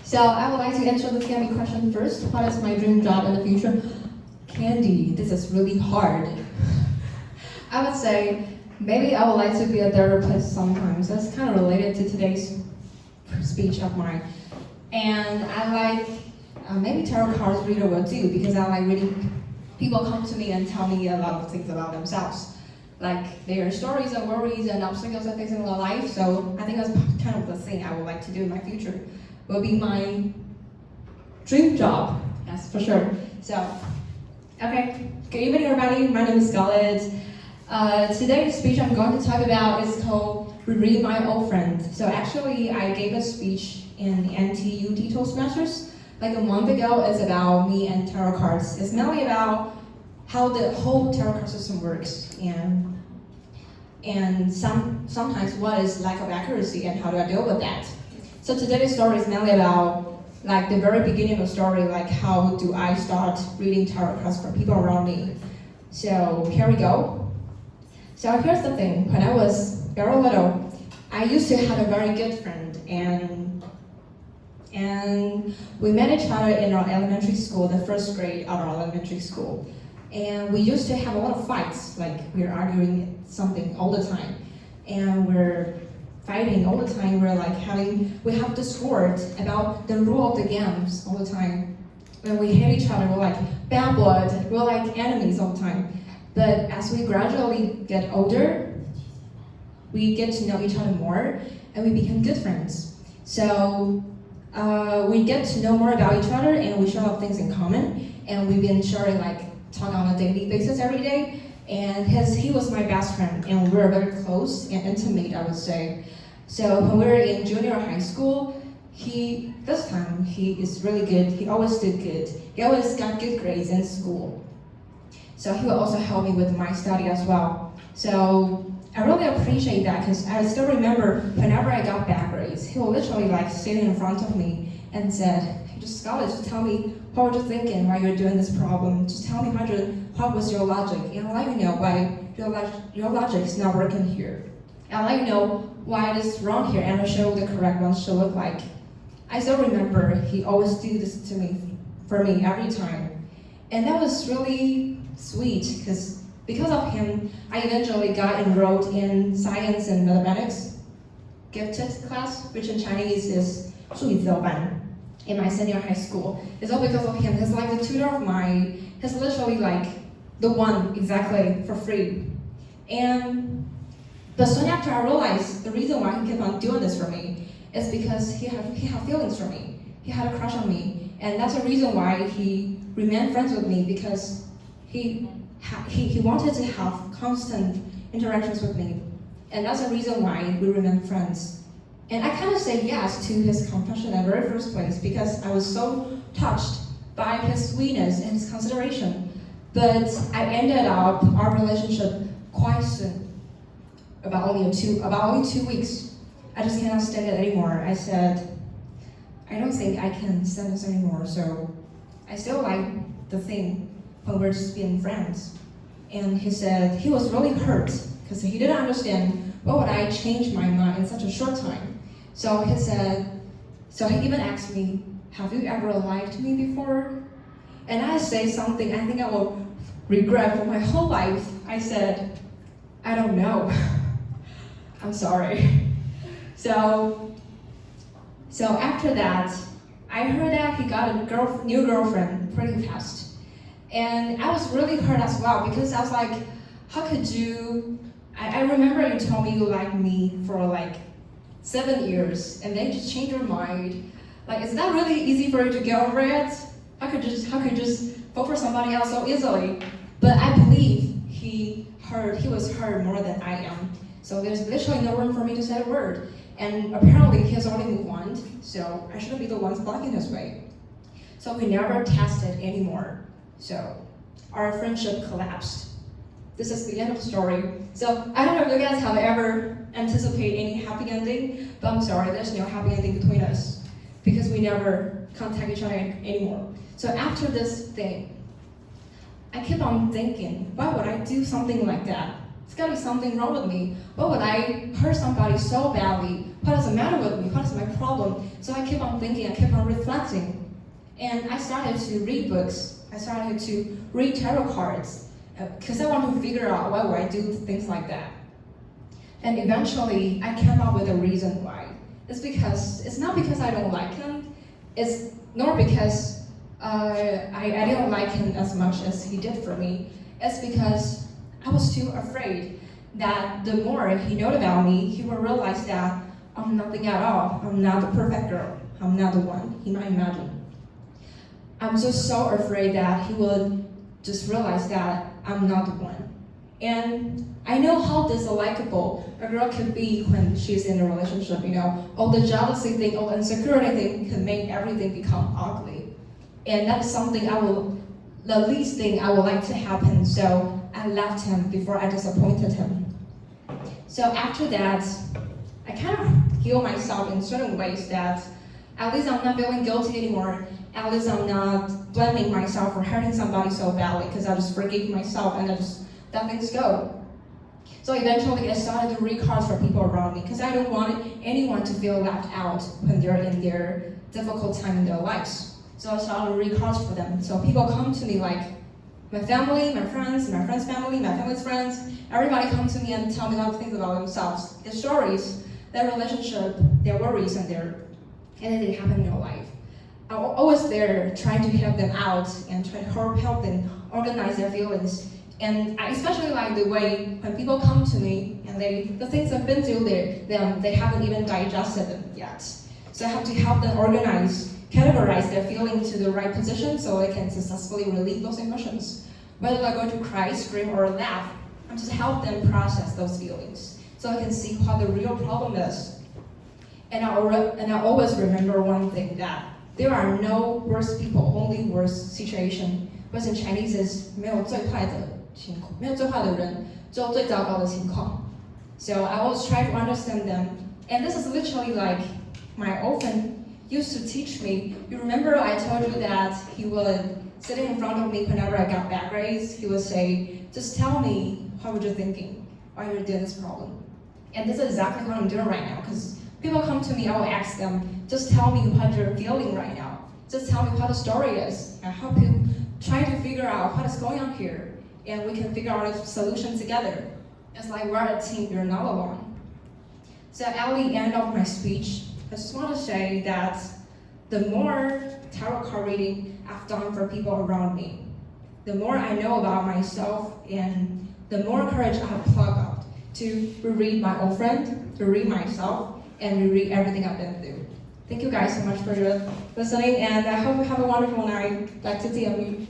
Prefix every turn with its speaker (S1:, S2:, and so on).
S1: So I would like to answer the Candy question first. What is my dream job in the future? Candy, this is really hard. I would say maybe I would like to be a therapist sometimes. That's kind of related to today's speech of mine. And I like maybe tarot cards reader will do because I like reading. People come to me and tell me a lot of things about themselves, like their stories and worries and obstacles they're facing in their life. So I think that's kind of the thing I would like to do in my future. Will be my dream job, yes, for sure. So, okay, good evening everybody. My name is Scarlett. Today's speech I'm going to talk about is called Reread My Old Friend. So actually, I gave a speech in the NTUT Toastmasters like a month ago. It's about me and tarot cards. It's mainly about how the whole tarot card system works and sometimes what is lack of accuracy and how do I deal with that. So today's story is mainly about like the very beginning of the story, like how do I start reading tarot cards for people around me. So here we go. So here's the thing, when I was very little, I used to have a very good friend and we met each other in our elementary school, the first grade of our elementary school. And we used to have a lot of fights, like we're arguing something all the time. And we're fighting all the time. We have this word about the rule of the games all the time. When we hate each other, we're like bad blood, we're like enemies all the time. But as we gradually get older, we get to know each other more and we become good friends. So we get to know more about each other and we share a lot of things in common. And we've been sharing talk on a daily basis every day. And he was my best friend and we were very close and intimate, I would say. So when we were in junior high school, this time he is really good. He always did good. He always got good grades in school. So he will also help me with my study as well. So I really appreciate that because I still remember whenever I got bad grades, he will literally sit in front of me and said, "Hey, just Scarlett, just tell me what were you thinking while you're doing this problem. Just tell me what was your logic, and I'll let you know why your logic is not working here. I'll let you know why it is wrong here, and I'll show you the correct one should look like." I still remember he always do this for me every time, and that was really sweet because of him, I eventually got enrolled in science and mathematics gifted class, which in Chinese is 数理自由班, in my senior high school. It's all because of him. He's like the tutor of mine. He's literally like the one exactly for free. But soon after I realized the reason why he kept on doing this for me is because he had feelings for me. He had a crush on me. And that's the reason why he remained friends with me, because he wanted to have constant interactions with me. And that's the reason why we remain friends. And I kind of said yes to his confession in the very first place because I was so touched by his sweetness and his consideration. But I ended up our relationship quite soon, about only 2 weeks. I just cannot stand it anymore. I said, I don't think I can stand this anymore. So I still like the thing when we're just being friends. And he said he was really hurt because he didn't understand why would I change my mind in such a short time. So he even asked me, have you ever lied to me before? And I say something I think I will regret for my whole life. I said, I don't know. I'm sorry. So after that, I heard that he got a new girlfriend pretty fast. And I was really hurt as well because I was like, how could you? I remember you told me you liked me for 7 years and then you just change your mind. Is that really easy for you to get over it? How could you just fall for somebody else so easily? But I believe he was hurt more than I am. So there's literally no room for me to say a word. And apparently he has already moved on, so I shouldn't be the ones blocking his way. So we never tested anymore. So our friendship collapsed. This is the end of the story. So I don't know if you guys have ever anticipated any happy ending, but I'm sorry, there's no happy ending between us because we never contact each other anymore. So after this thing, I kept on thinking, why would I do something like that? It's gotta be something wrong with me. What would I hurt somebody so badly? What is the matter with me? What is my problem? So I keep on thinking, I keep on reflecting. And I started to read books. I started to read tarot cards because I want to figure out why would I do things like that. And eventually, I came up with a reason why. It's not because I don't like him. It's nor because I didn't like him as much as he did for me. It's because I was too afraid that the more he knows about me, he will realize that I'm nothing at all. I'm not the perfect girl. I'm not the one he might imagine. I'm just so afraid that he will just realize that I'm not the one. And I know how dislikable a girl can be when she's in a relationship, all the jealousy thing, all the insecurity thing can make everything become ugly. And that's something the least thing I would like to happen, so I left him before I disappointed him. So after that, I kind of healed myself in certain ways that at least I'm not feeling guilty anymore. At least I'm not blaming myself for hurting somebody so badly because I just forgave myself and I just let things go. So eventually I started to read cards for people around me because I don't want anyone to feel left out when they're in their difficult time in their lives. So I started to read cards for them. So people come to me like my family, my friends' family, my family's friends. Everybody come to me and tell me a lot of things about themselves, their stories, their relationship, their worries, and anything that happened in their life. I'm always there trying to help them out and try to help them organize their feelings. And I especially like the way when people come to me and the things I've been through they haven't even digested them yet. So I have to help them categorize their feelings to the right position so they can successfully release those emotions. Whether they're going to cry, scream, or laugh, I just help them process those feelings so I can see what the real problem is. And I always remember one thing, that there are no worse people, only worse situation. Which in Chinese is 没有最坏的情况，没有最坏的人，只有最糟糕的情况。So I always try to understand them. And this is literally like my orphan used to teach me. You remember I told you that he would sit in front of me whenever I got bad grades. He would say, just tell me what were you thinking while you're doing this problem. And this is exactly what I'm doing right now, because people come to me, I will ask them, just tell me what you're feeling right now. Just tell me what the story is. I help you try to figure out what is going on here. And we can figure out a solution together. It's like we're a team, you're not alone. So at the end of my speech, I just want to say that the more tarot card reading I've done for people around me, the more I know about myself and the more courage I have plugged up to reread my old friend, to read myself, and reread everything I've been through. Thank you guys so much for your listening, and I hope you have a wonderful night. Back to DM you.